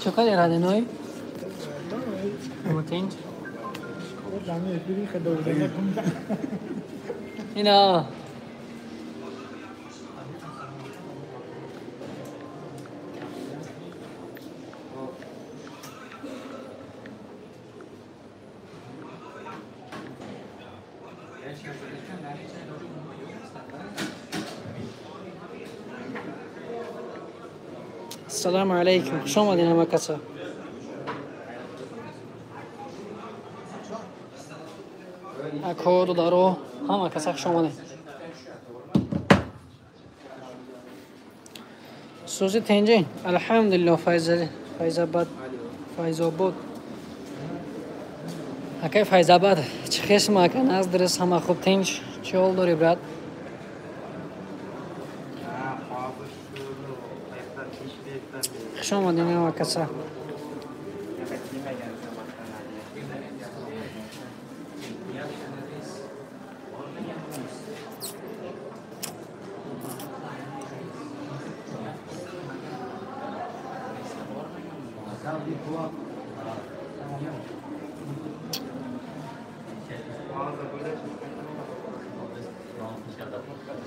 چقدر راده نوی؟ متینج؟ اینا السلام علیکم خوش آمدین همه کسا اکو دو دارو همه کسا خوش آمدین سوزی تنجین الحمدلله فیضاباد اکی فیضاباد چه خیش مکن از درست همه خوب تنج چه حال داری براد خوش آمدین همه کسا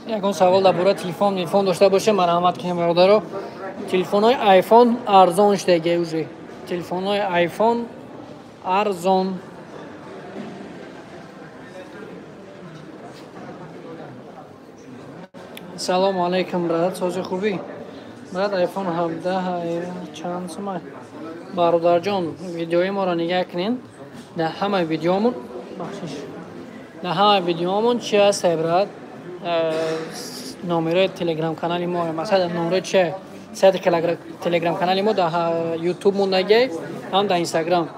یکون سوال در باره تلفن داشته باشه مرحمت کنیم برادرو تلفن های آیفون ارزان شده اوجی تلفن های آیفون ارزان سلام علیکم برادر سوزی خوبی برادر آیفون 17 چند سمه برادر جان ویدیوی ما را نگاه کنین در همه ویدیومون چی هست برادر نمره تلگرام کانال ما مثلا نمره چه سایت تلگرام کانال ما در یوتیوب موندگی هم در اینستاگرام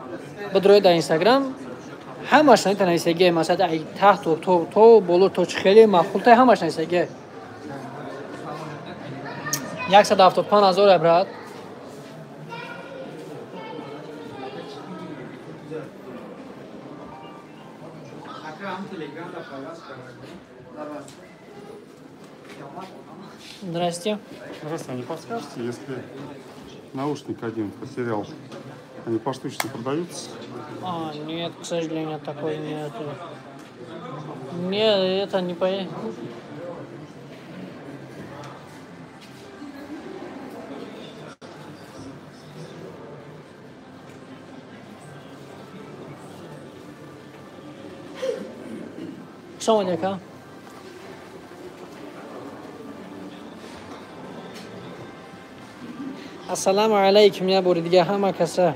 بدروی در اینستاگرام همش نمیتونستگی مثلا ای تحت تو بالو تو خیلی مخولته همش نمیتونستگی 175,000 برات Здрасте. Здравствуйте, а не подскажете, если наушник один потерял, они поштучно продаются? Нет, к сожалению, такой нет. Нет, это не поедет. Что у тебя? السلام علیکم یه بار دیگه همه کسا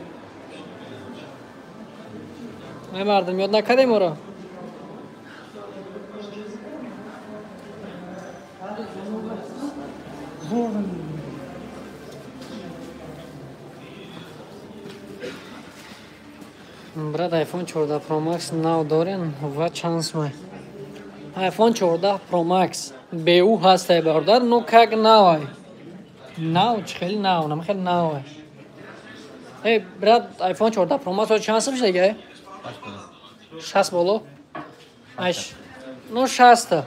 ای مردم یاد نکردی ما را براد آیفون 14 پرو مکس نو دارین و چند سمه آیفون 14 پرو مکس به او هسته بردار نو کگ نوای نو خیلی نو نم خیلی نوه ای براد آیفون 14 پرو مکس چند سمش دیگه 60 بالو اش نو 60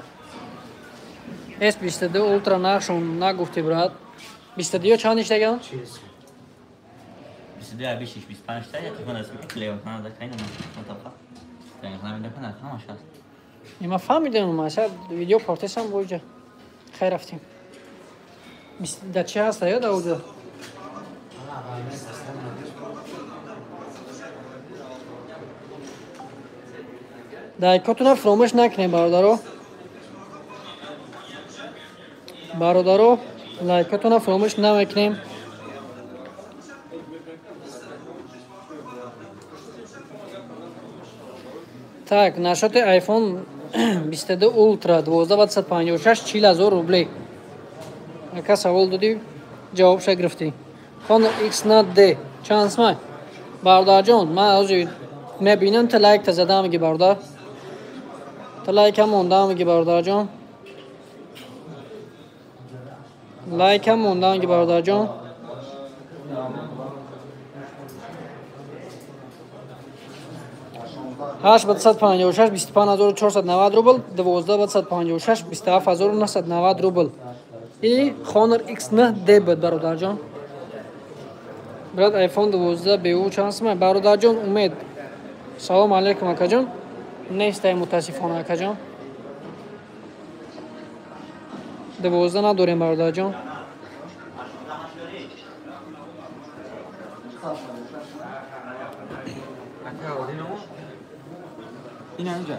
S22 اولترا نقشون نگفتی براد 22 چندش دیگه 22 بیشش 25 تا تلفن از کلیو کنه در کینه منطقه تلفن میده کنه همش هست ما فهمیدیم مثلا ویدیو پروتست هم بود خیر رفتیم در چه هست یا داوود لایکاتون فراموش نکنید برادرو لایکاتون فراموش نکنید так насчет iPhone 22 Ultra 1256 40,000 рублей ака савол додӣ ҷавобша гирифтӣ Honor X9D чанд сомай бародарҷон ман ҳозир мебинам та лайк та задам миги бародар та лайкам мондам миги бародарҷон лайкам мондам миги бародарҷон 8756 25490 рубл, 12756 27990 рубл. И Honor X9D بود برادرجان. برات آیفون 12 به او چانس من برادرجان امید. سلام علیکم اکاجان. نیست متاسفانه اکاجان. 12 نداریم برادرجان. این اینجا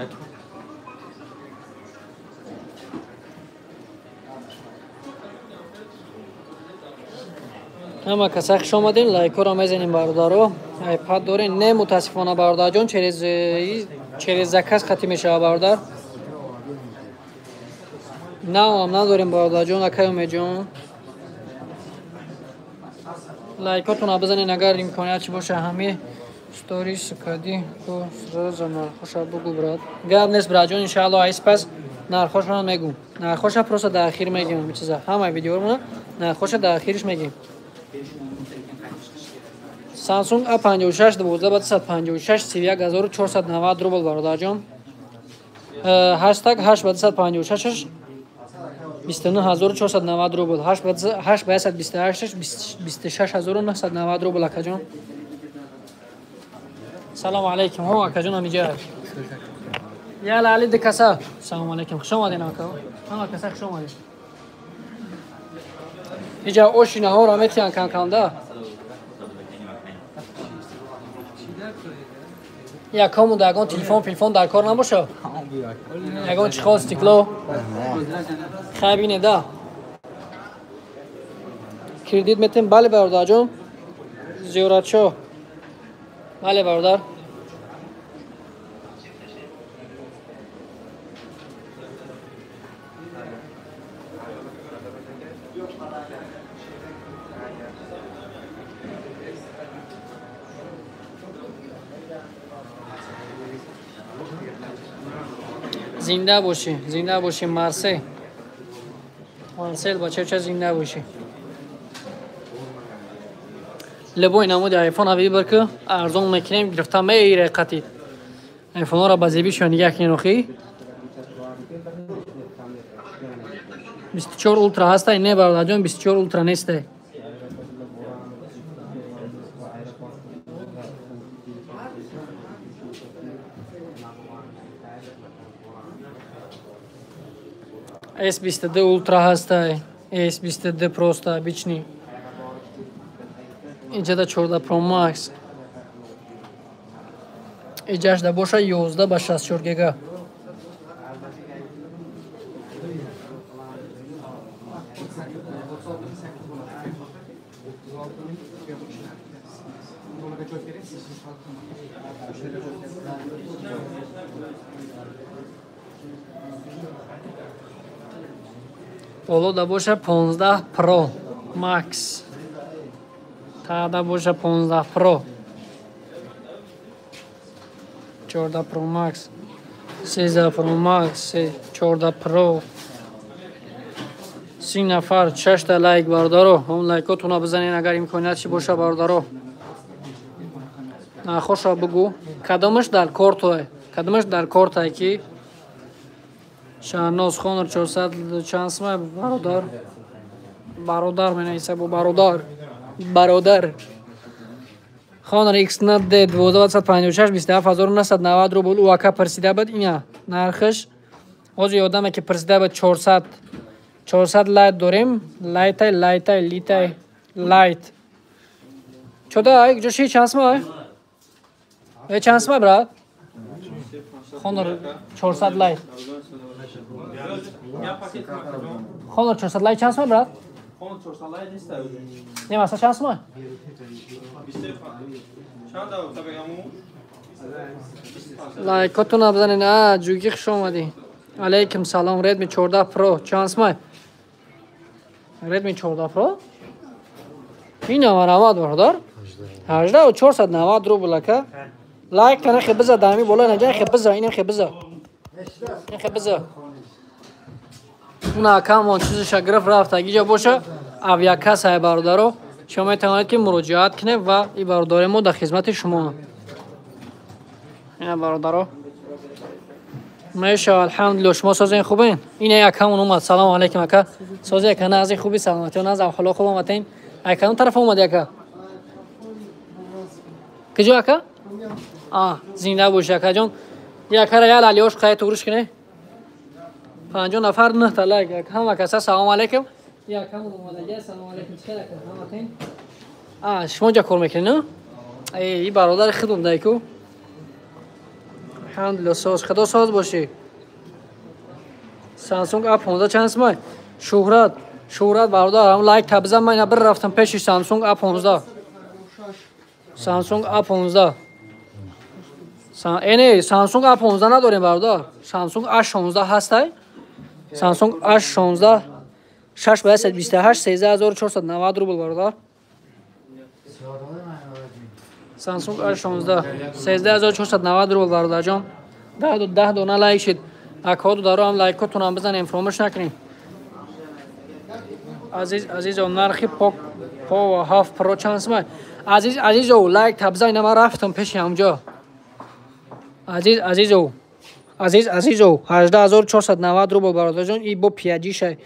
همه کسا خوش آمدین. لایک رو میزنیم برادرو. آیپد دارین. نه متاسفانه برادر جان چریز زکس خطی میشه برادر. نه هم نداریم برادر جان. اکای امید جان لایکاتون رو بزنین اگر امکانیت چی باشه. همه ستوری سکادی کو سرزا نرخوش بگو براد. گاب نیست براد جان. انشاءالله ایس پس نرخوش رو میگم. نرخوش پروسه در اخیر میگیم. همه چیزا همه ویدیو رو نرخوش در اخیرش میگیم. سامسونگ A56 12756 31490 روبل برادر جان. هشتگ 856 29490 روبل. 828 26990 روبل اکا جان. سلام علیکم. هو اکا جان اینجا. یا علی دکسا. سلام علیکم. خوش اومدین اکا. اما کسا خوش اومدین. اینجا اوشینه ها را میتیان کنده. یکامون دگان تلفن در کار نباشه. یکان چی خواست تکلو خیبینه ده کردید میتیم. بله برادر جان. زیارت شو. بله برادر. زنده باشی. زنده باشی مارسل. مارسل بچه چه زنده باشی. لبو این نمود آیفون هایی برکه ارزان میکنیم گرفته میره قطعی. آیفون ها را با زیبیشون نگاه کنین اخی. 24 اولترا هسته. نه برادر جان 24 اولترا نیسته. S22 اولترا هسته. S22 просто обычный. اینجا دا 14 Pro Max. اینجاش دا باشه 11 با 64 گیگا. بالا دا باشه 15 Pro Max. تا دا باشه 15 Pro. 14 Pro Max. 13 Pro Max. 14 Pro. 3 نفر 6 تا لایک بردارو. اون لایکاتون رو بزنین اگر امکانیت چی باشه بردارو. نخوش رو بگو. کدامش در کارت کدامش در کارت که شهناز خانر 400 چانس ما برادر می نیسه با برادر خانر X9D 12756 27990 روبل او اکا پرسیده بود. اینا نرخش از یادمه که پرسیده بود 400 لایت داریم. لایت چوده ای جوشی چانس ما ای چانس ما براد خانر 400 لایت خانر 400 لایت چانس ما براد خانر 400 لایت نیست نیم اصلا چانس ما لایکاتون بزنین. جوگی خوش اومدی. علیکم سلام. ردمی 14 پرو چانس ما ردمی 14 پرو این هم رواد بردار 18 و 490 روبل که لایک کنه خیلی بزا دامی بالا نجای خیلی بزا. این خیلی بزا اون اکام چیزش گرفت رفت اگه جا باشه اویا کس های بردارو شما میتوانید که مراجعت کنید و این بردار ما در خدمت شما. این بردارو ماشا الحمدلله. شما سازین خوبین؟ این یکمون اومد. سلام علیکم اکا. سازی اکا نازی خوبی سلامتی و ناز حالا خوب اومدین. اکا اون طرف اومد اکا. کجا اکا؟ زنده باش اکا جان. یکا ریال علیوش خیلی تورش کنه. 5 نفر نه تا لایک. هم کسا سلام علیکم. یکمون اومد. سلام علیکم. چیکار کنید؟ همتون؟ شما جا کار میکنین نه؟ ای برادر خودم دایکو. الحمدلله ساز خدا ساز باشی. سامسونگ اپ 15 چند اسمه؟ شهرت برادر هم لایک تا بزن. من بر رفتم پیش سامسونگ اپ 15. سامسونگ اپ 15. اینه سامسونگ اپ 15 نداریم برادر. سامسونگ اش 16 هست. سامسونگ اش 16 6 به 128 13490 روبل برادر. سامسونگ اش 16 13490 روبل برادر جان. 10 دونه لایک شد. اکادو دارو هم لایکاتون هم بزنین فراموش نکنین. عزیزم نرخی پو هاف پرو چانس ما. عزیزو لایک تا بزنین. من رفتم پیش همونجا. عزیزو 18490 روبل برادر جان. ای بو پیاجیشه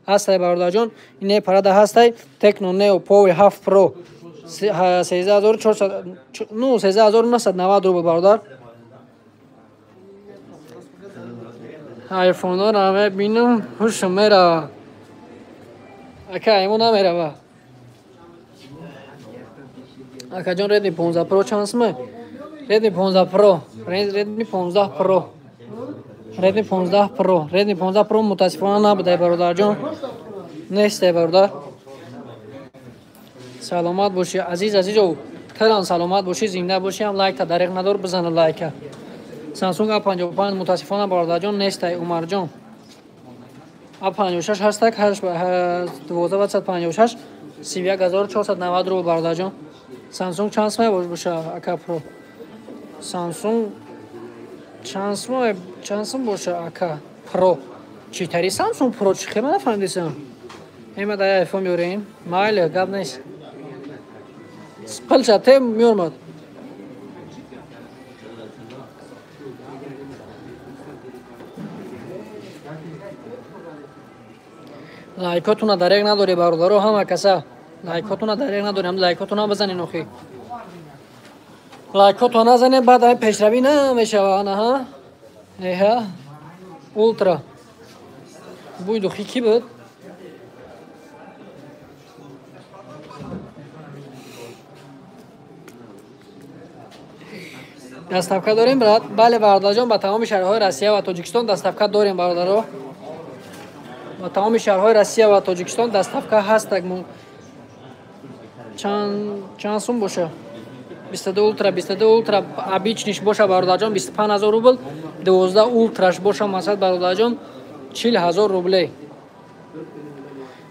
هست برادر جان. اینه پرده هست. تکنو نیو پو هاف پرو 13990 روبل برادر. آیفون ها نامه بینم خوشم میره. اکا ایمون نمیره با. اکا جان ردمی 15 پرو چانس می. ردمی 15 پرو. ردمی 15 پرو متاسفانه نبوده برادر جان. نیسته برادر. سلامت باشی عزیزو. کلان سلامت باشی زنده باشی. هم لایک تا دریغ ندار بزن لایک. سامسونگ اپ 55 متاسفانه برادر جان نیسته عمر جان. اپ 56 هست تک 12756 31490 رو برادر جان. سامسونگ چانس می باشه اکا پرو. سامسونگ چانس باشه اکا پرو. چی تری سامسونگ پرو چی خیلی نفهمیدم. اینا دای آیفون میورین. مایل گاب نیست. سپل شده میورمد. لایکاتون دریغ نداری برادرو. هم کسا لایکاتون دریغ نداری. هم لایکاتون بزنین اخی. لایکاتون نزنین بعد پیشروی نمیشه نه ها. ایها اولترا بوی دخی کی بود؟ دستافکه داریم برات؟ بله برادر جان. با تمام شهرهای روسیه و تاجیکستان دستافکه داریم برادرو. با تمام شهرهای روسیه و تاجیکستان دستافکه هست. چند سوم باشه؟ 22 اولترا ابیچنیش باشه برادر جان 25000 روبل. 12 اولتراش باشه مثلا برادر جان 40000 روبل.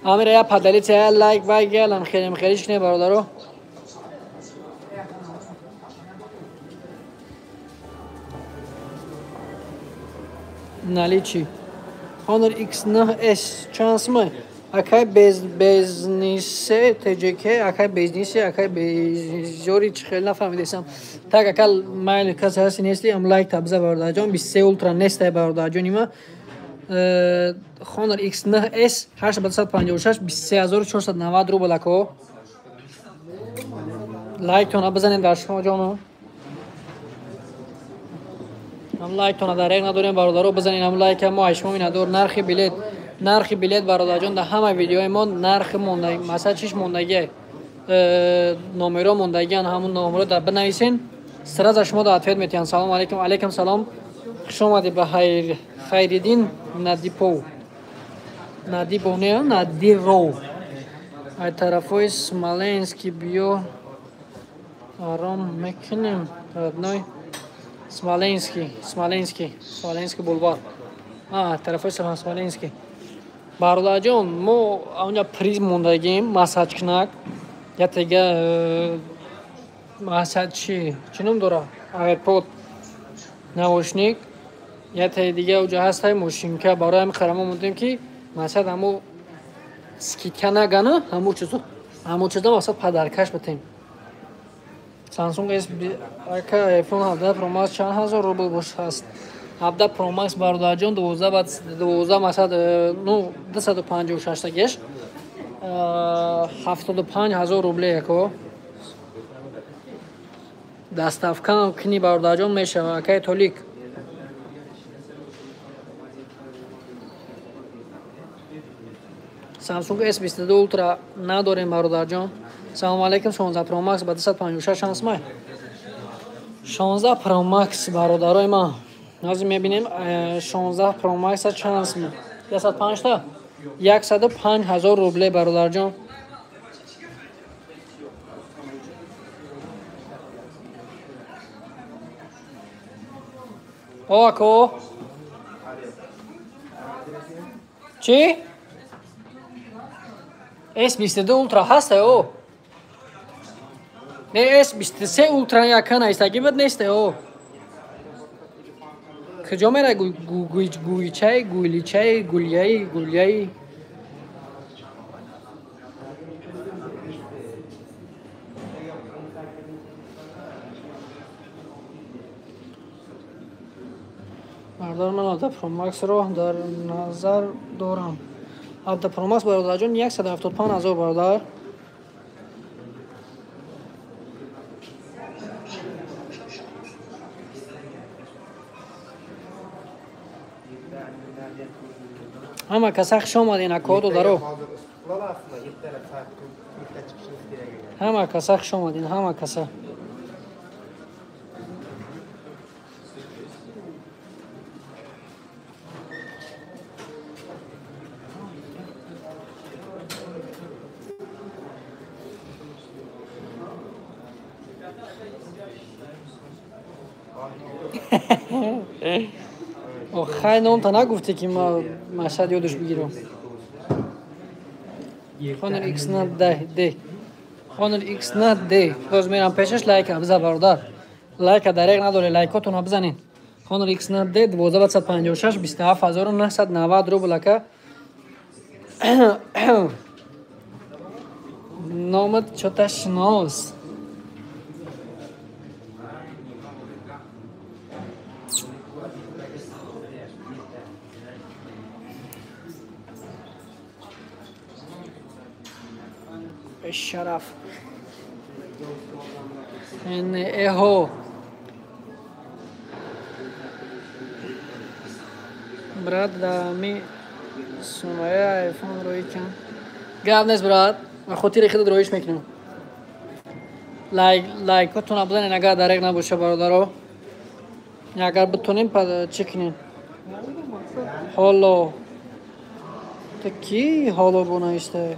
امیر یا پدلیت یا لایک و گلن خیلیش کنه برادرو. نالی چی؟ Honor X9S چانس می. اکای بیزنیسه تجیکه اکای بیزنیسه اکای بیزوری چه خیلی نفهمیدم. تا اکل مایل کسی هستی نیستی. ام لایک تابزه برادر جان 23 اولترا نیسته برادر جانی ما. Honor X9S 856 23490 روبل اکو. لایک تون بزنین در شما جانو. هم لایک تون دریغ نداریم برادرو بزنین. هم لایک ما اشمامی ندار. نرخ بلیت برادر جان در همه ویدیوهای ما نرخ موندگی مثلا چیش موندگی نمره موندگی همون نمره در بنویسین سر از شما دعوت میتین. سلام علیکم. علیکم سلام. خوش آمدید به خیردین ندیپو نه ندیرو. ای طرفای سمالینسکی بیو آرام میکنیم ردنای سمالینسکی بولوار. طرفای سمالینسکی برادر جان ما اونجا پریز موندگیم مساج کنک یا تیگه مساج چی نم داره ایرپود نوشنیک یا تا دیگه اونجا هست های موشینکه برای هم خرما موندیم که مساج همو سکیتکه نگنه همو چیزا مساج پدرکش بتیم. سامسونگ اس آیفون 17 پرو ماکس 4000 روبل باش هست. 17 Pro Max бародарҷон 12 масад ну 256 тагиш 75000 рубле яко доставка кни бародарҷон мешава акай толик Samsung S22 Ultra надорем бародарҷон. Салому алайкум 16 Pro Max ба 256 шанс май. 16 Pro Max бародарои ман. Ҳозир мебинем 16 Pro Max шанс 205 та 105000 рубле бародарҷон. Око. Чи? S22 Ultra ҳасте о? Не S23 Ultra якан аст агибат несте о? Куҷо мера гуйчай, гуйличай, гулияи, гулияи. Бардор ман 17 Pro Max-ро дар назар дорам. 17 Pro Max бародарҷон 175000 бародар. Ҳама каса хуш омадин акоду даро. Ҳама каса хуш омадин, ҳама каса. خیلی نامتا نگفته که ما مشهد یادش بگیرم خانر ایکس نه ده خانر ایکس نه ده باز میرم پیشش لایک بزن برادر لایک دریغ نداره لایکاتون بزنین خانر ایکس نه ده 12256 27990 روبل که نامت چوتا شناس شرف این ایهو براد دامی سومایه ایفون روی کن گاب نیست براد من خودی ریخید رویش میکنم لایکاتون بزنین اگر دریغ نباشه برادرو اگر بتونیم پس چی کنین حالا تو کی حالا بونایسته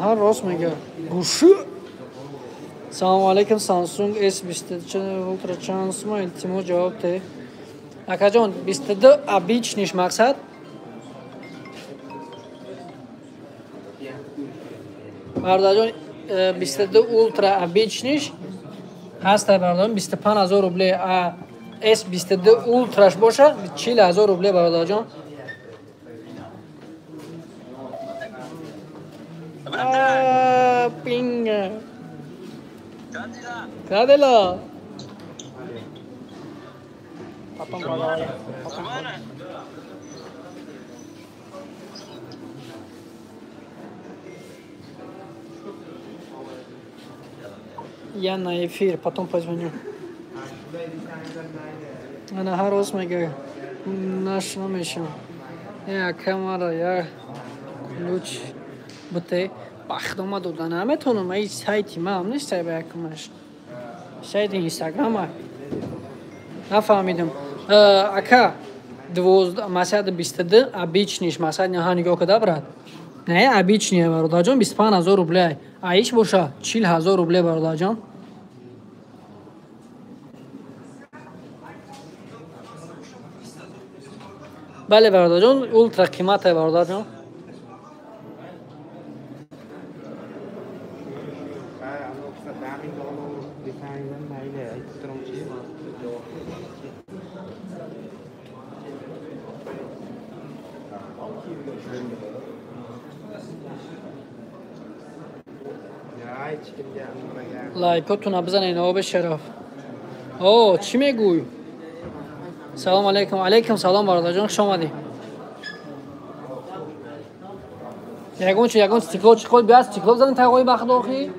هر راست میگه گوشو سلام علیکم سامسونگ S22 Ultra چانس ما التماس جواب ده اکا جان 22 ابیچ نیش مقصد برادر جان 22 Ultra ابیچ نیش هست برادر 25000 روبله S22 Ultraش باشه 40000 روبله برادر جان pinga. Cadela. Я на эфир, потом позвоню. Она хорош мега. Наш номер еще. Я камера, я ключ. بوده وقت اومد و نمیتونم این سایتی ما هم نیست بکنمش سایت اینستاگرام ها نفهمیدم اکا 22 ابیچ نیش مثلا نه نگاه کده برات نه ابیچ نیه برادر جان 25000 روبله ایش باشه 40000 روبله برادر جان بله برادر جان اولترا قیمته برادر جان لایکاتون بزنین آب شرف او چی میگوی؟ سلام علیکم. علیکم سلام برادر جان، خوش آمدی. یگون استیکلو چی خود بیاد استیکلو زدن تقوی بخت آخی؟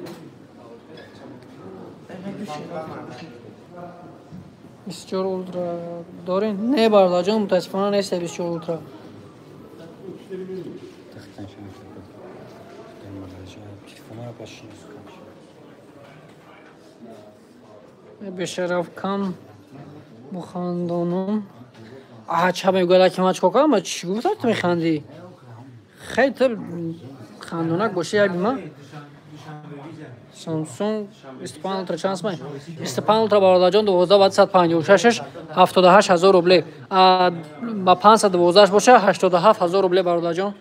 بسیار اولترا دارین؟ نه برادر جان متاسفانه نیست بسیار اولترا. به شرف کم بخندانم. چه میگوید که من چکا کنم؟ چی گفت تو میخندی؟ خیلی تو خندونک باشی یا بیما؟ سامسونگ 25 اولترا چانس مای 25 اولترا برادر جان 12756 78000 روبل با 512 باشه 87000 روبل برادر جان.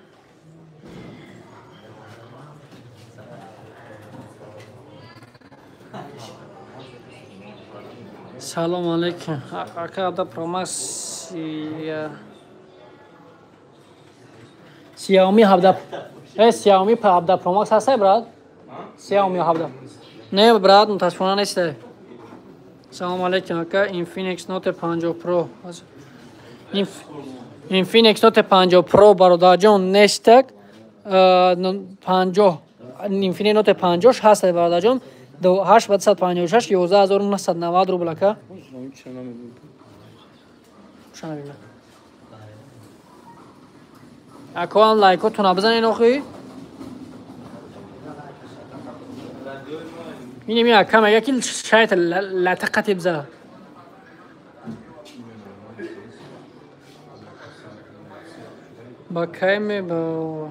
سلام علیکم. اکا عبدا پروماکس سیامی 17 سیامی 17 پروماکس هسته براد؟ سیامی 17 نه براد متاسفانه نیسته. سلام علیکم اکا. اینفینیکس نوت 50 پرو اینفینیکس نوت 50 پرو برادر جان نیستک 50 اینفینیکس نوت 50 هسته برادر جان 856 11990 روبل اکا. اکا هم لایکاتون بزنین آخی. اینی می اکا مگه که شاید لطقتی بزن. با کمی با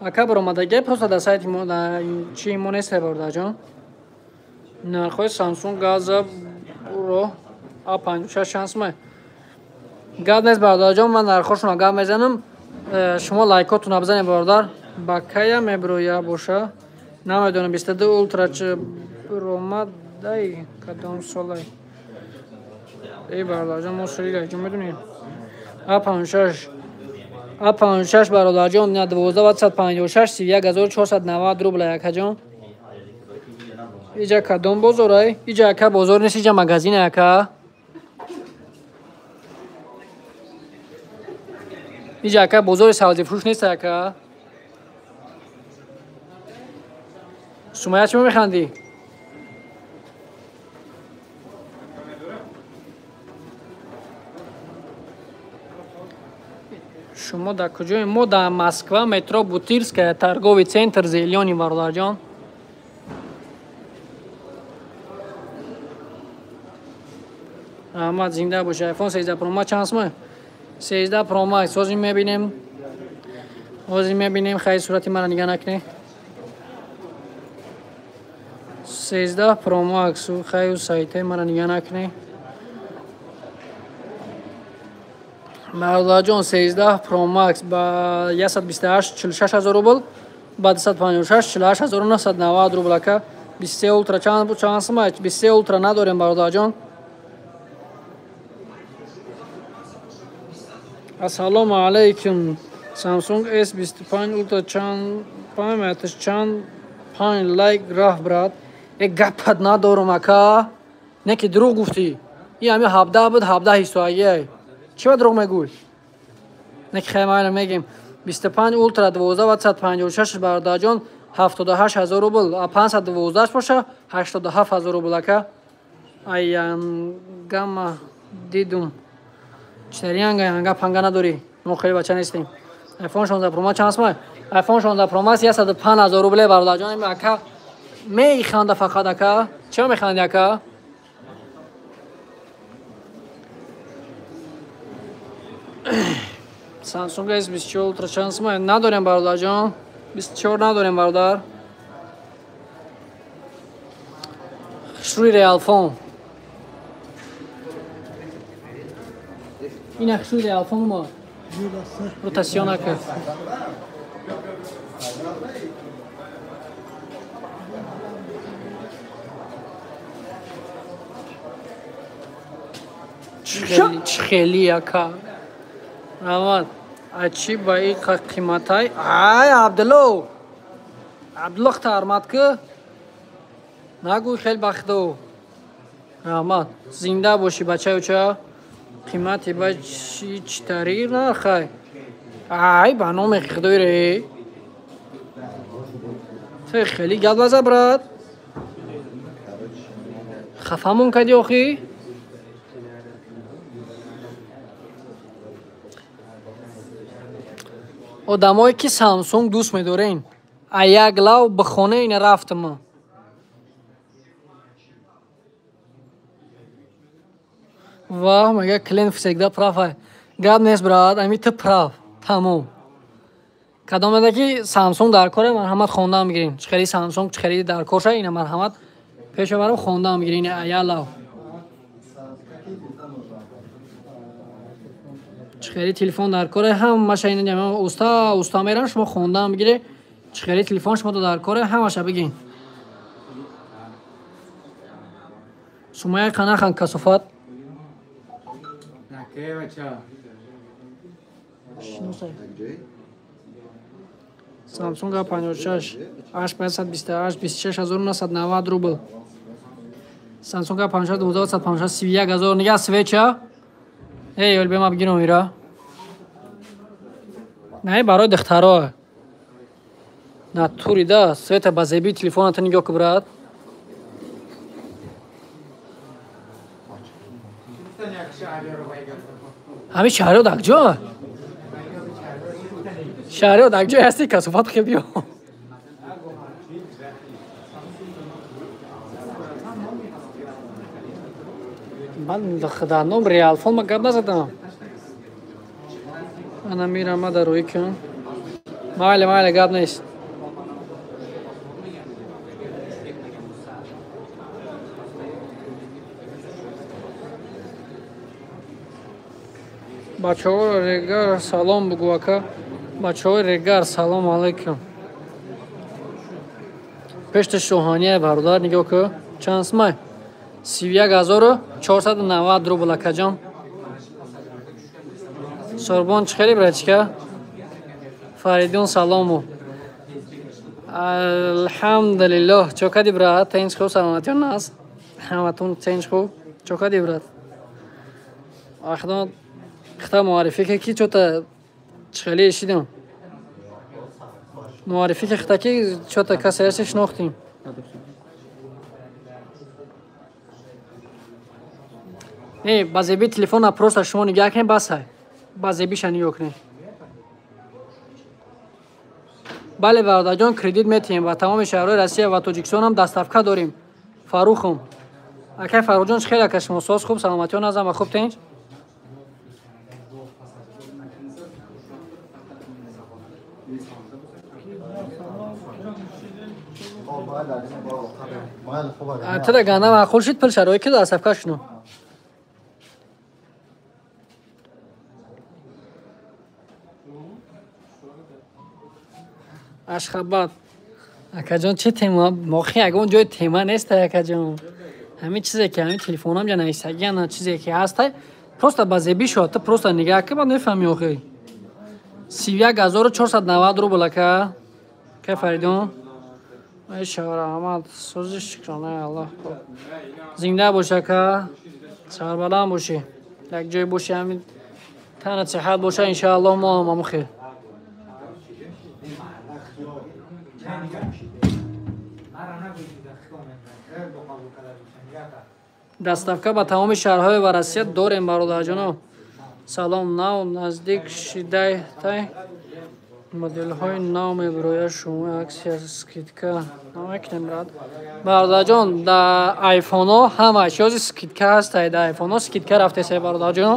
اکا برآمدگی پست در سایت ما در چی مونست برادر جان. نرخ سامسونگ گاز برو A56 شانس ما گاد نیست برادر جان. من نرخشون آگاه میزنم شما لایکاتون بزنید برادر. با کیا میبرویا باشه نمیدونم 22 اولترا چه برآمد دای کدام سالی ای برادر جان ما سریع جون میدونیم A56 برادر جان 12756 31490 روبل یک جان. اینجا کدام بازاره؟ اینجا اکا بازار نیست، اینجا مغازین اکا. اینجا اکا بازار سبزی فروش نیست اکا. شما چی میخندی؟ شما در کجای؟ ما در مسکو مترو بوتیرسک ترگوی سنتر زیلیانی برادر جان. احمد زنده باشه. آیفون 13 پرو ماکس چانس ما 13 پرو ماکس وزن میبینیم خیلی صورتی مرا نگاه نکنه. 13 پرو ماکس خیلی سایت مرا نگاه نکنه برادر جان. 13 پرو ماکس با 128 46000 روبل با 256 48990 روبل که 23 اولترا چانس ما 23 اولترا نداریم برادر جان. السلام علیکم. سامسونگ S25 اولترا چند پایمتش چند پایین لایک راه براد. یک گپت ندارم اکا. نه که دروغ گفتی. این همه 17 بود 17 هیستویی. چی دروغ میگوی؟ نه که خیلی میگیم 25 اولترا 12756 برادر جان 78000 روبل 512 باشه 87000 روبل اکا. ایان گام دیدم چریانگا هنگا پنگا نداری. ما خیلی بچه نیستیم. آیفون 16 پرو ماکس چانس ما آیفون 16 پرو ماکس 105000 روبل برادر جان. اکا میخنده فقط اکا. چرا میخندی اکا؟ سامسونگ S24 اولترا چانس ما نداریم برادر جان. 24 نداریم برادر. شروع ریال فون این اخشوی ریال فون ما روتاسیون اکا خیلی اکا رمان اچی با این قیمت های عبدالله اختار مد که نگوی خیلی بخدو раҳмат. Зинда бошӣ бачаюча. Қимати бачи читари нархай. Ай, ба номи худоире. Ты хеле гап лаза брат. Хафамон кади охи? одамое ки Samsung дӯст медорен, а як лав ба хона ина рафтам. Ва мага клиент всегда прав. Гап нест брат, ами ты прав. Тамом. Кадом ада ки Samsung дар кора марҳамат хонда мегирин. Чӣ хариди Samsung, чӣ хариди дар кор шуда ина марҳамат пеша барам хонда мегирин ая лав. Чӣ телефон дар кор ҳамаша ина ҷамъ уста мерам шумо хонда мегире. Чӣ телефон шумо дар кор ҳамаша бигин. Сумая қанахан касофат. Наке бача. Samsung A56 8528 26990 рубл. Samsung A56 1250 31000 нига свеча. Эй, өлбема бигирам ира. Не барои духтаро. Натури да, света базеби телефонат нигоҳ кӣ брат. ҳами шаҳриё дакҷо. Шаҳриё дакҷо ҳасти касофат хе биё. ман дар номри алфон ма гап назадам. ана мирам ма дар рӯи кун. Майли гап нест. бачаҳо регар салом бугӯ ака. бачаҳои регар салом алайкум. пешти шоҳония бародар нигоҳ кӯ. чанд сумай? 31490 рубл акаҷон. Сорбон чӣ хеле братишка? Фаридун салому. Алҳамдулиллоҳ. Чокади брат, тенч хуб саломатиён аст. Ҳаматун тенч хуб. Чокади брат. Ахдон хта муаррифӣ ки чота чӣ хеле ишидем. Муаррифӣ ки хта ки чота касе ҳасти шинохтем. базеби телефона просто шумо нигоҳ кунед басай. базебиша нигоҳ кунед. бале бародарҷон, кредит метиҳем ба тамоми шаҳрҳои Россия ва Тоҷикистон ҳам дастафка дорем. Фарухом. Акай Фарухҷон чӣ хеле ака шумо соз хуб саломатиён азам ва хуб тинч? тада ганда маъқул шид пил шарои ки дастафка шуно. ашхабад акаҷон чӣ тема мохи ягон ҷои тема неста акаҷон. ҳамин чизе ки ҳамин телефонам ҷа нависагӣ ана чизе ки ҳастай просто ба зеби шуд ты просто нигаҳ ки ба мефаҳми охи. 31490 рубл ака. ка Фаридон ай шавраҳмат сӯзи шукронаи Аллоҳ. зинда бош ака. сарбаланд бошӣ. як ҷой бошӣ ҳамин танат сиҳат боша иншааллоҳ мо ҳам ҳамун хел. дастафка ба тамоми шаҳрҳои ва Россия дорем бародарҷоно. салом нав наздик шидай моделҳои нав мебирояд шумо аксия скидка намекунем брат. бародарҷон дар айфоно ҳамаш ёзи скидка ҳастай. дар айфоно скидка рафтесай бародарҷоно.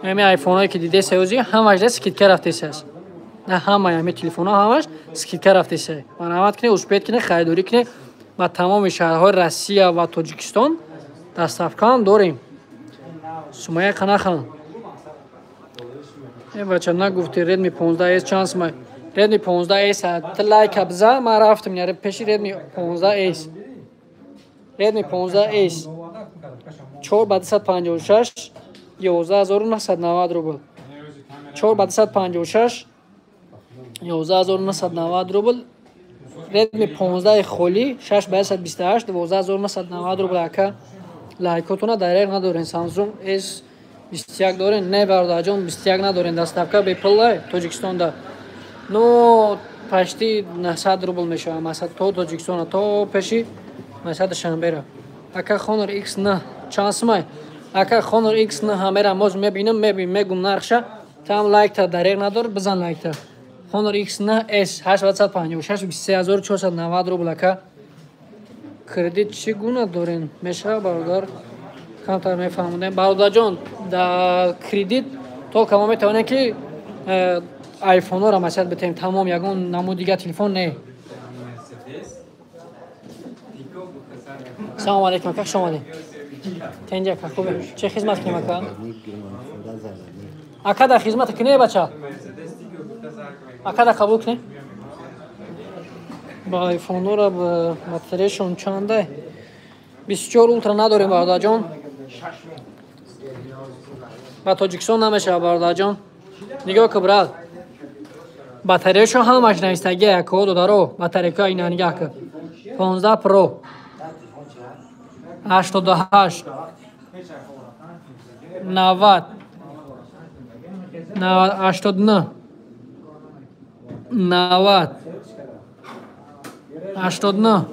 ҳами айфоное ки дидесай ӯзи ҳамаш да скидка рафтесаст. на ҳамаи ҳами телефоно ҳамаш скидка рафтесай. марҳамат кунед успед кунед харидорӣ кунед ба тамоми шаҳрҳои Россия ва Тоҷикистон. дастафкаам дорем. сумая қанахан. бача нагуфти Redmi 15s чанд сумай? Redmi 15s ты лайка биза ман рафтам пеши Redmi 15s. Redmi 15s 4/256 11990 рубл. 4/256 11990 рубл. Redmi 15 холӣ 6/128 12990 рубл ака. лайкотуна дареқ надорен. Samsung S21 дорен. Не бародарҷон 21 надорен. Доставка бепуллай Тоҷикистонда. Ну почти 900 рубл мешавад. Масад то Тоҷикистона то пеши масад Шанбера. Ака Honor X9 чансмай. Ака Honor X9 ҳамера моз мебинам мегум нархша. Там лайкта дареқ надор бизан лайкта. Honor X9 S 856 23490 рубл ака. Кредит чӣ гуна дорен? Мешавад бародар? Камтар мефаҳмудем. Бародарҷон, да кредит то кама метавонем ки айфонҳоро масад битем тамом ягон намудига телефон не. Салому алейкум ака, хуш омадед. Тенҷа ака, хубе? Чӣ хизмат кунем ака? Ака дар хизмат кунем бача? Ака дар қабул кунем? Ба айфонҳоро ба батареяшон чанде? 24 ултра надорем бародарҷон. Ба Тоҷикистон намешавад бародарҷон. Нигоҳ ки брат. Батареяшон ҳамаш навистагӣ якҳо додаро. Батарейка инанигах ки 15 Pro 88 90 89 90 89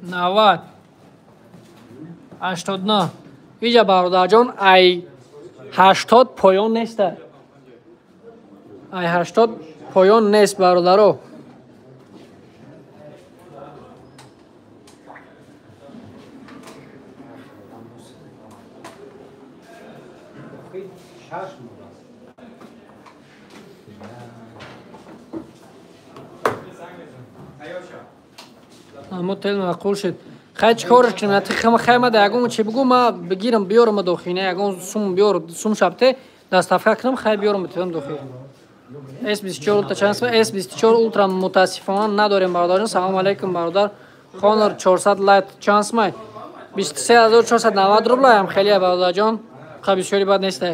90 89 اینجا برادرجان ای 80 پایان نیست. ای 80 پایان نیست برادرو. اما تل معقول شد. خیلی چیکارش کنم؟ نتیجه خیلی در یکم چی بگم ما بگیرم بیارم داخل نه یکم سوم بیار سوم شبته دست افکار کنم خیلی بیارم بتونم داخل. S24 ultra چند است؟ S24 ultra متاسفانه نداریم برادران. سلام علیکم برادر. Honor 400 Lite چند است؟ 23490 روبل هم خیلی برادر جان. خیلی بسیاری بد نیست.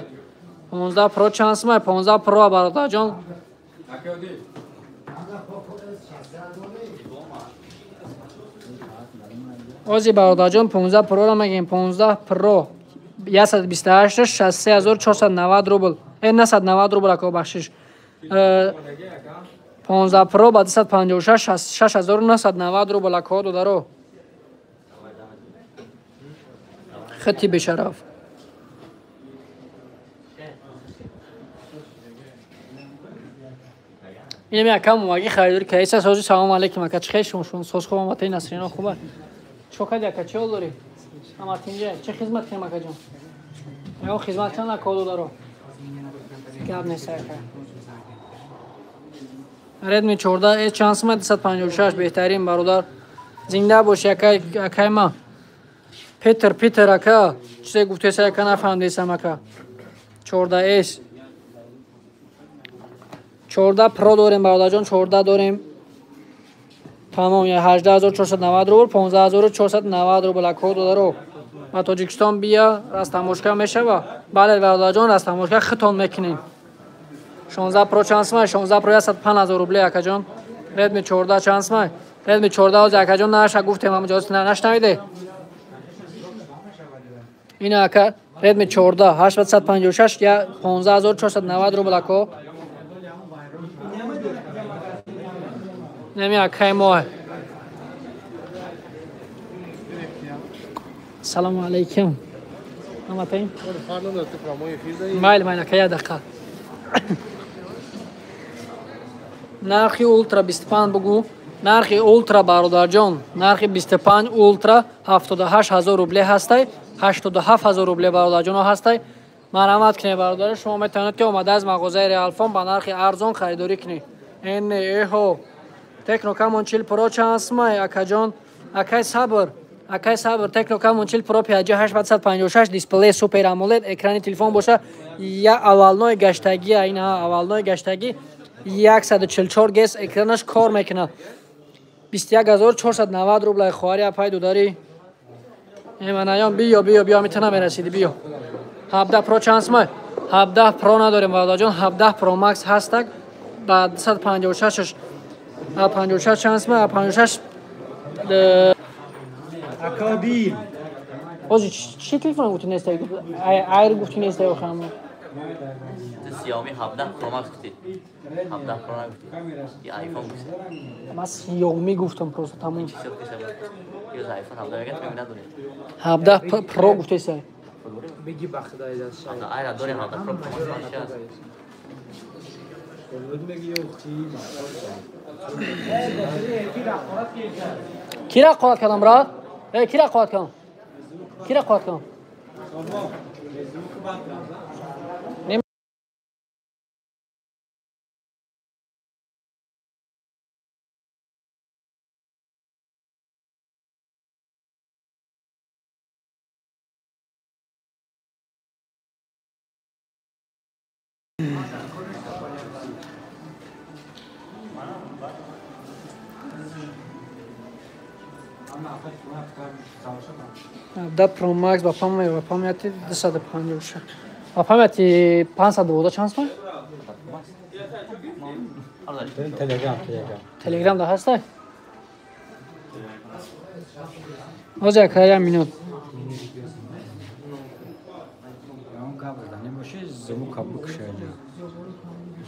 15 Pro چند است؟ 15 Pro برادر جان. اوزی برادر جان 15 Pro را میگیم. 15 Pro 128 63490 روبل. 990 روبل که بخشش. 15 Pro با 256 6990 روبل که دو دارو. خطی بشرف. اینم یکم موقعی خریداری که ایسا سازی سلام علیکم اکا چه خیلی شما ساز خوبم وقتی نسرینا خوبه چوکد اکا چه حال داری؟ اما تینجه چه خدمت کنیم اکا جان؟ یا خدمت کنم اکا دارو؟ گب نیست اکا ردمی 14 چانس ما 256 بهترین برادر زنده باش اکای ما پیتر اکا چیزی گفته سر اکا نفهم دیسم اکا 14 اس 14 Pro داریم برادر جان 14 داریم تمام 18490 روبل 15490 روبل کد دارو ما تاجیکستان بیا راست تماشا میشه بله برادر جان راست تماشا خطون میکنیم 16 Pro چانس ما 16 Pro 15000 روبل اکا جان ردمی 14 چانس ما ردمی 14 از اکا جان نشه گفتم ما جاست نشنویده این اکا ردمی 14 856 یا 15490 روبل کو نمی اکای ماه سلام علیکم نماتیم مایل اکای دقیقه نرخی اولترا 25 بگو نرخی اولترا برادر جان نرخی 25 اولترا 78000 روبل هسته 87000 روبل برادر جان هسته مرحمت کنید برادر شما میتونید که اومده از مغازه ریال فون با نرخ ارزان خریداری کنید این ایهو تکنو کامون 40 پرو چانس ما اکا جان اکای صبر تکنو کامون 40 پرو 5856 دیسپلی سوپر امولد اکران تلفن باشه یا اولنوی گشتگی اینا اولنوی گشتگی 144 گس اکرانش کار میکنه 21490 روبل خواری پای داری ایمانیان بیا میتونم برسیدی بیا 17 Pro چانس ما 17 Pro نداریم برادر جان 17 Pro Max هست با 256 56 چانس ما 56 اکادیم اوزی چی تلفن گفتی نیست ایر گفتی نیست خانم سیامی 17 پرو مکس گفتی 17 پرو نگفتی یا آیفون گفتی من سیومی گفتم پروسه تموم چی شد که شد یا آیفون 17 میگه تو ندونی 17 پرو گفتی سه بگی بخدای دست آیا دوری 17 پرو مکس باشه کی رقابت کردم برات کی رقابت کردم کی رقابت کردم ده پرو مکس با پامیتی 256 با پامیتی 512 چانس ما تلگرام ده هسته اوزی اکرای مینوت اون کابل دانی باشه زمو کابل کشه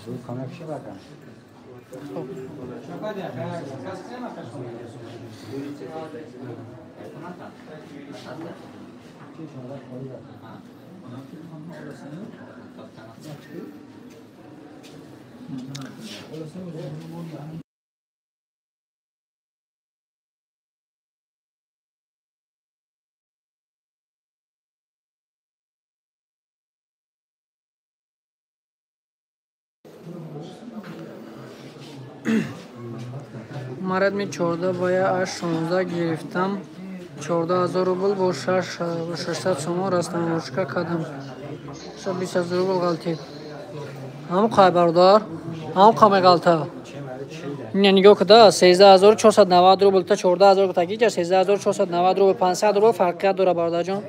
زمو کامل کشه بکن مرد می 14 باید 16 گرفتم 14,000 روبل با 600 سوم رستم روشکا کردم 20,000 روبل غلطی هم قای بردار هم قام غلطه نه نگاه کده 13,490 روبل تا 14,000 تا گیجه 13,490 روبل 500 روبل فرقیت داره بردار جان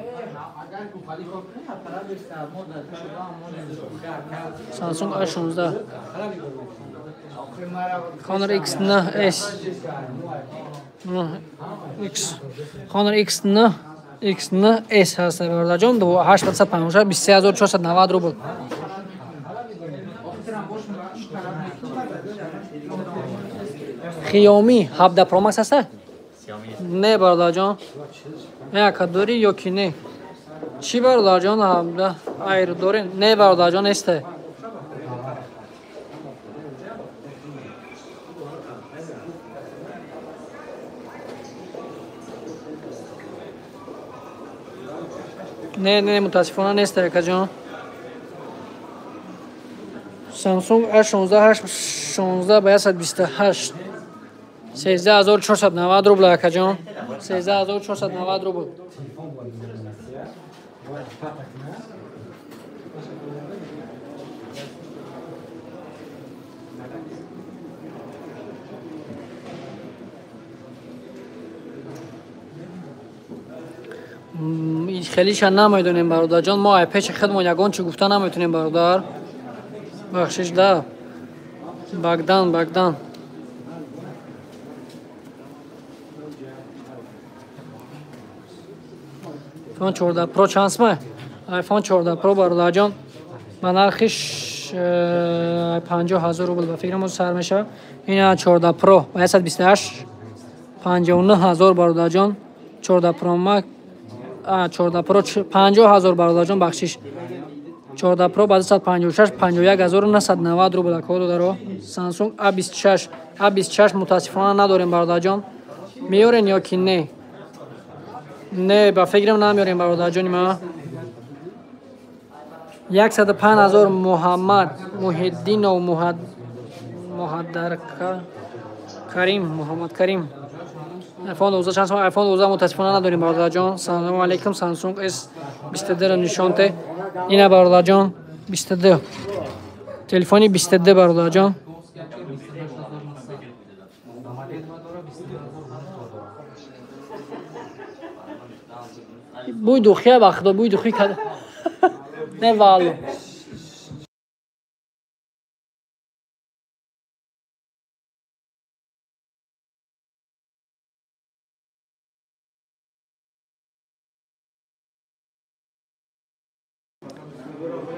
سامسونگ A16 Honor X نه S X Honor X نه X نه S هست برادر جان 850 23,490 روبل خیامی 17 پرو مکس هست نه برادر جان یک دوری یا کی نه چی برادر جان 17 ایر دوری نه برادر جان است نه متاسفانه نیست که جان سامسونگ A16 16 باید 128 13,490 روبل که جان 13,490 روبل خیلیش نمیدونیم برادر جان ما پیش خودمون یگان چی گفتن نمیتونیم برادر بخشش ده بگدان آیفون 14 پرو چانس ما آیفون 14 پرو برادر جان با نرخش 50,000 روبل به فکرم سر میشه این 14 پرو با 128 59,000 برادر جان 14 پرو مکس 14 پرو 50,000 برادر جان بخشش 14 پرو بعد 156 51,990 روبل کد داره سامسونگ A26 متاسفانه نداریم برادر جان میارین یا کی نه با فکرم نمیاریم برادر جان ما 105,000 محمد محدین و محمد کریم آیفون 12 چند آیفون 12 متاسفانه نداریم برادر جان سلام علیکم سامسونگ S22 رو نشون ته اینه برادر جان 22 تلفنی 22 برادر جان بوی دوخیه بخدا بوی دوخی کرده نه والله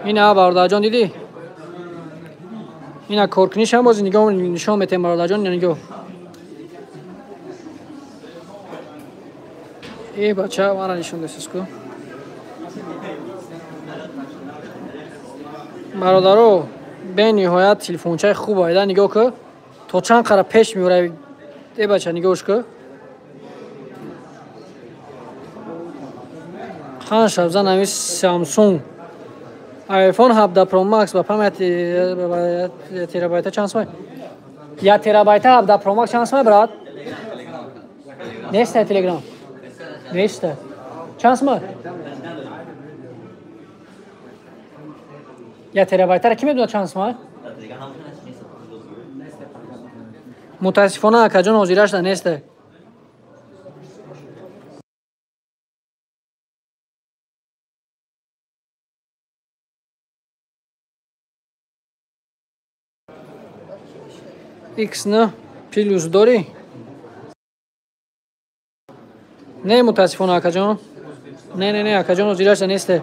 اینا برادر جان دیدی اینا کورکنیش هم باز نگاه نشون میتیم برادر جان نگاه ای بچه من نشون دستش کو برادرو به نهایت تلفنچه خوب آیده نگاه که تا چند قرار پیش میوره ای بچه نگاهش که خان شبزن همی سامسونگ آیفون 17 پرو مکس با 5 تیرابایت چانس مای یا تیرابایت 17 پرو مکس چانس مای برات نیست تلگرام نیست چانس مای یا تیرابایت را کی میدونه چانس مای متاسفانه اکاجان حضیرش نیسته ایکس نه پلوس داری نه متاسفانه اکاجان نه اکاجان حضیرش نیسته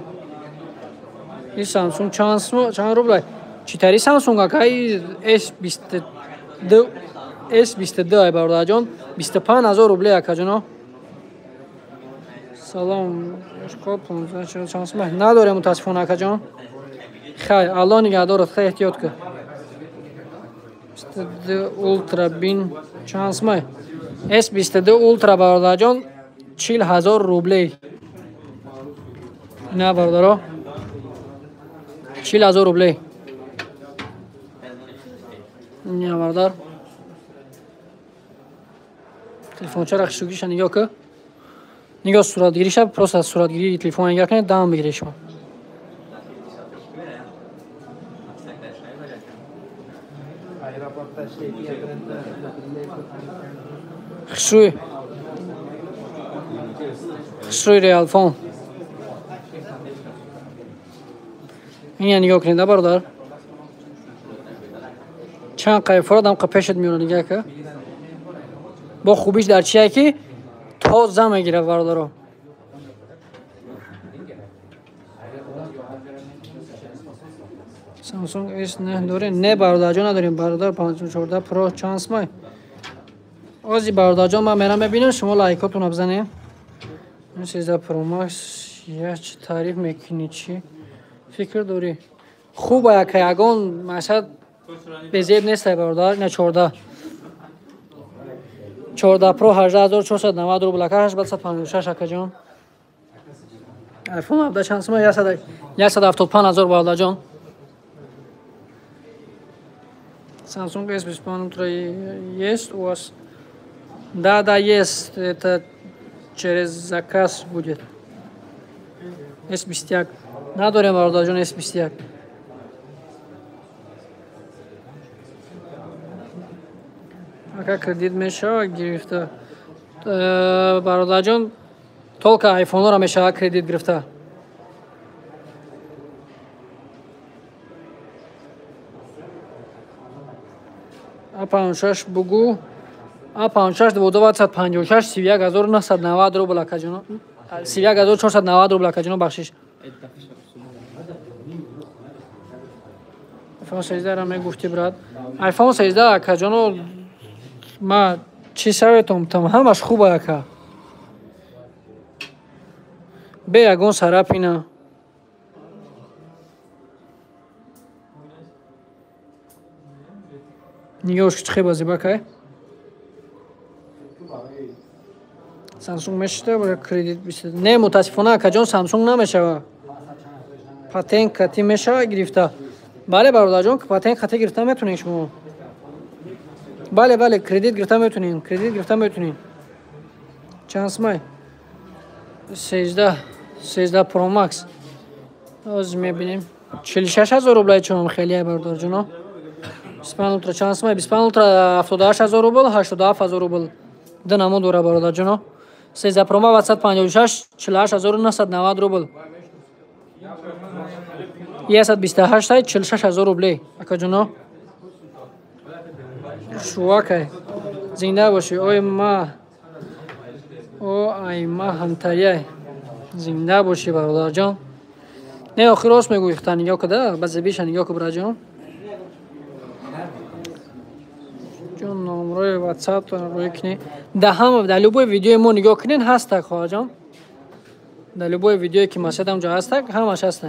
این سامسونگ چند روبله چی سامسونگ اکای S22 ای برادر جان 25000 روبله اکاجان سلام اشکال 15 چانس ما نداره متاسفانه اکاجان خیر الله نگهدارت خیلی احتیاط کن 22 اولترا بین چانس ما S22 اولترا برادر جان 40000 روبله نه برادر 40000 روبله نه برادر تلفن چرا خشوگیش نگاه که نگاه صورتگیری شب پروسه از صورتگیری تلفن نگاه کنید دام بگیری شما خشوی ریال فون این نگاه کنید برادر چند قیفراد هم قپشت میونه نگاه که با خوبیش در چیه که تازه میگیره برادر سامسونگ اس نه داره نه برادر جان نداریم برادر 514 پرو چانس مای آزی برادر جان من میرم ببینم شما لایکاتون بزنید این 13 پرو ماکس یا چی تعریف میکنی چی فکر داری خوبه که یگان مشهد به زیب نیست برادر نه 14 پرو 18490 روبل که 856 اکا جان آیفون 17 چانس ما 175000 برادر جان Samsung S25 Ultra есть у вас? Да, есть. Это через заказ будет. S25. Надорим برادر جان S25. Ака кредит میشه گرفته. برادر جان только آیفون را میشه کردیت گرفته. A56 بگو A56 256 31990 روبل اکا جان 31490 روبل اکا جان بخشش آیفون 13 را میگفتی برات آیفون 13 اکا جان ما چی سویتم تم همش خوبه اکا به یگون سرپ اینا نگاهش چه بازی بکه سامسونگ میشه برای کردیت بیست نه متاسفانه که جان سامسونگ نمیشه پاتنت کتی میشه گرفته بله برادر جان که پاتنت کتی گرفته میتونین شما بله کردیت گرفته میتونین چانس مای 13 پرو مکس از میبینیم 46000 روبل چون خیلی برادر جان 25 اولترا چانس مای 25 اولترا 78000 روبل 87000 روبل دنمو دوره برادر جان 13 پرو ما 756 48990 روبل 128 46000 روبل اکا جان شوکه زنده باشی اوی ما همتریه زنده باشی برادر جان نه آخر راست میگوی خطا نگاه کده بعد بیش نگاه که برای جان جون نمره واتساپ روی کنی ده هم در لبوی ویدیو ما نگاه کنین هست تک خواه جان در لبوی ویدیوی که مسید هم جا هست تک همش هست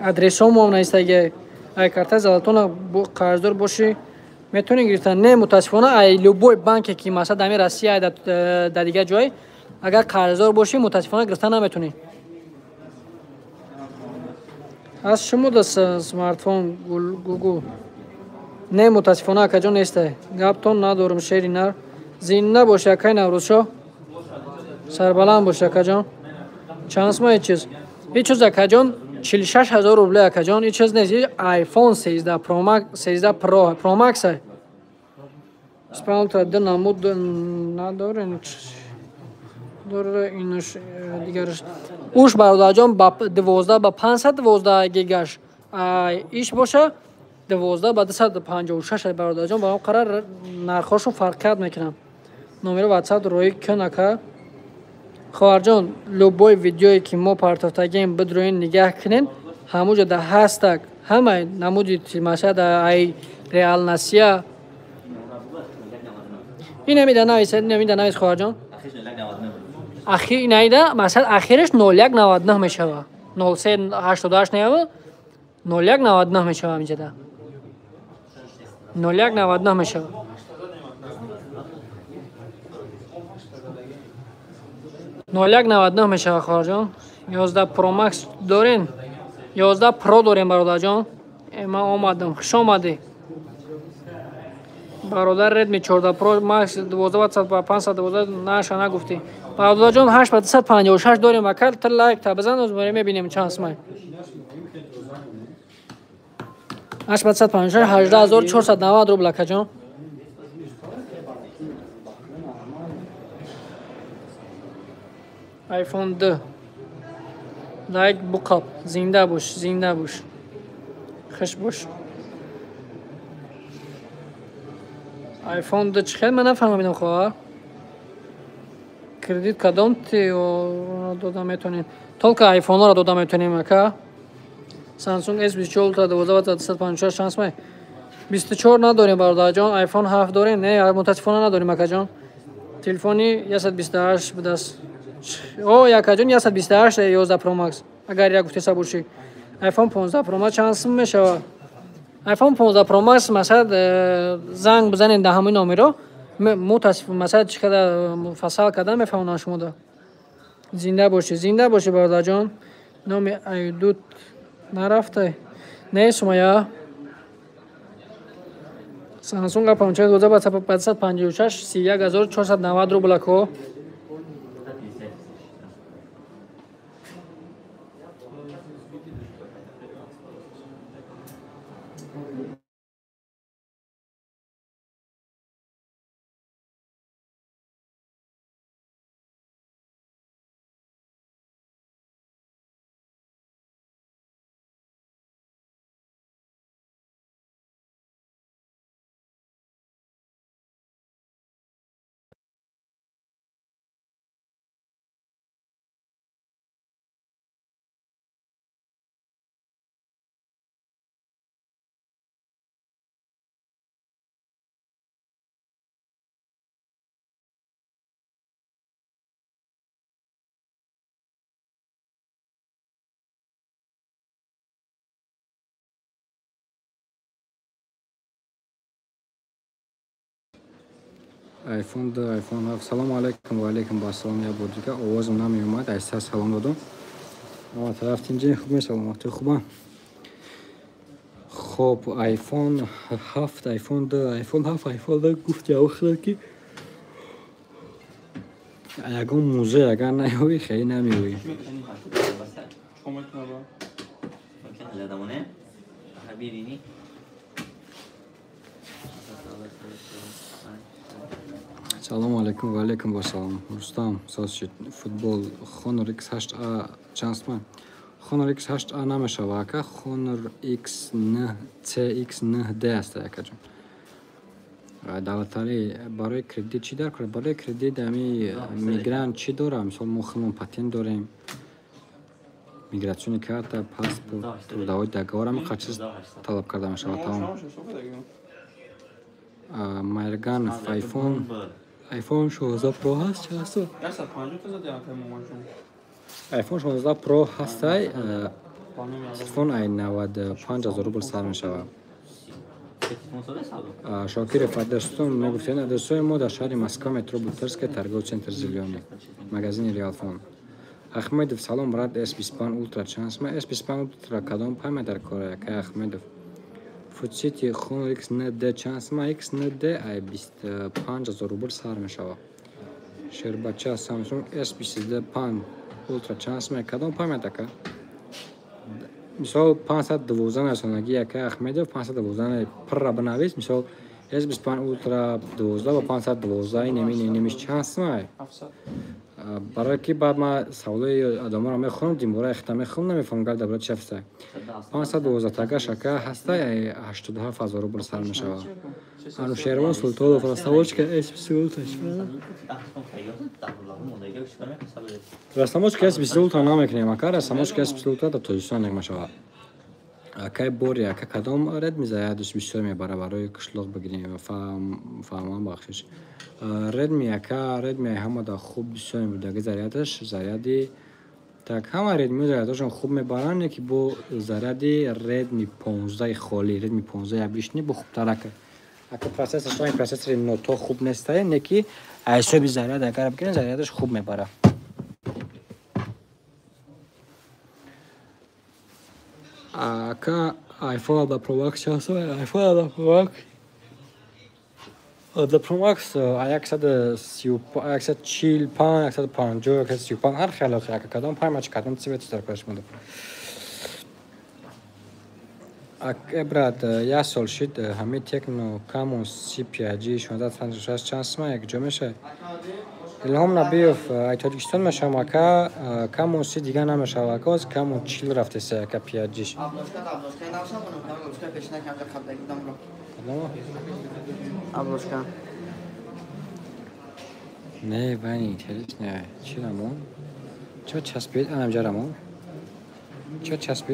ادرس هم هم نیست اگه ای کارت زلاتون قرضدار باشی میتونی گرفتن نه متاسفانه ای لبوی بانک که مسید همین روسیه در دیگه جای اگر قرضدار باشی متاسفانه گرفتن نمیتونی از شما دست سمارت فون گوگل نه متاسفانه کجا نیسته گپتون ندارم شیری نر زینده باشه که نوروز شو سربلند باشه کجا چانس ما هیچ چیز کجا 46,000 روبله کجا هیچ چیز نیست آیفون 13 پرو مکس ہے اسپانل تو در نمود نداره داره اینش دیگرش اوش برادر جان با 12 با 512 گیگاش ایش باشه 12 با 256 برادر جان با هم قرار نرخاشو فرق کرد میکنم نمره واتساپ روی کنه خواهر جان لوبوی ویدیویی که ما پارتافتگیم بدروین نگاه کنین همونجا ده هستک همه نمودی تیماشه ده ای ریال نسیه این نمیده نویسه نمیده نویس خواهر جان اخیر نیده مثلا اخیرش 0199 میشوه 0388 نیوه 0199 میشوه اینجا ده 0199 میشوه نولیک 99 میشه خواهر جان 11 پرو مکس دارین 11 پرو دارین برادر جان من آمدم خوش آمدی برادر ردمی 14 پرو مکس 12 و 512 نشه نگفتی برادر جان 856 داریم وکل تا لایک تا بزن از برای میبینیم چانس مای 856 18490 روبل که جان آیفون 2 لایک بکاپ زنده باش خوش باش آیفون 2 چه خیلی من نفهمیدم خواهر کردیت کدام تی و داده میتونین تولک آیفون ها را داده میتونیم اکا سامسونگ S24 تا 12 شانس مای 24 نداریم برادر جان آیفون 7 داریم نه متاسفانه نداریم اکا جان تلفنی 128 بدست او یکا جان 128 11 پرو مکس اگر یک گفته سبوشی آیفون 15 پرو مکس چانس میشه آیفون 15 پرو مکس مثلا زنگ بزنین ده همین نامه رو متاسف مثلا چقدر مفصل کردم میفهمم شما ده زنده باشه برادر جان نام ایدود نرفته نه سومایا سامسونگ 556 31490 روبل کو آیفون 2 آیفون 7 سلام علیکم و علیکم با سلام یا بودیگه آوازم نمی اومد ایستا سلام دادم اما طرف اینجا خوب سلامتی خوبه خب آیفون 7 آیفون 2 آیفون 7 آیفون 2 گفت یا آخر که اگر موزه اگر نیوی خیلی نمیوی سلام علیکم و علیکم با سلام رستم ساز فوتبال خونر X8A چانس من خونر X8A نمیشه واقعا خونر X9 CX9D است یکا جون دولتاری برای کردیت چی دار کرد برای کردیت همی میگران چی داره مثلا ما خیلی پاتین داریم мигратсиони карта, паспорт, трудовой договор ҳама қачиз талаб карда мешавад. Тамом. Майрган iPhone 16 Pro ҳаст чанд аст? iPhone 16 Pro ҳастай телефон ай 95,000 рубл сар мешавад. Шокиров адресом мегуфтен адресои мо дар шаҳри Москва, метро Бутырская, торговый центр Зелёный, магазини Реалфон. Ахмедов салом брат, S25 Ultra чанд ма? S25 Ultra кадом памят дар кора яка Ахмедов? Футсити Honor XND чанд ма? XND ай 25,000 рубл сар мешавад. Шербача Samsung S25 Ultra чанд ма? Кадом памят яка? Мисол 512 расонагӣ яка Ахмедов 512 пра бинавис. Мисол S25 Ultra 12 ба 512 немиш чанд ма? برای که بعد ما سوالای آدم را میخونم دیمورا اختم میخونم نمیفهم گل دبلت چفته 512 تاگه شکه هسته 87,000 روبل سر میشود. انو شهروان سلطان فرستماش که اسم سلطانش فرستماش که اسم سلطان نمیکنیم اکر فرستماش که اسم سلطان در توجیستان نمیشود. که بوری که کدام رد میزاید دوست بسیار میبره برای کشلوق بگیریم فهمان بخشش ردمی که ردمی همه دا خوب بسیار میبوده زریادش زریادی так همه ردمی زریادشون خوب میبرن یکی با زریادی ردمی 15 خالی ردمی 15 بیشنی با خوب ترکه اگه پروسسش این پروسسر نوتو خوب نیسته یکی ایسوبی زریاد اگر بگیرن زریادش خوب میبره که iPhone da Pro Max چند iPhone da Pro Max da Pro Max 145 150 135 هر خیلی که کدام پای ماچ کدام چی بهتر کارش میده ابراد یا سال شد همه تکنو کامون C5G 1656 چند ما یک جمعشه الهام نبیوف ای تاجیکستان میشم که کامون سی دیگه نمیشه که از کامون 40 رفته سه که 5Gش نه بانی تریش نه چی رمون چه چسبید انم جرمون چه چسبید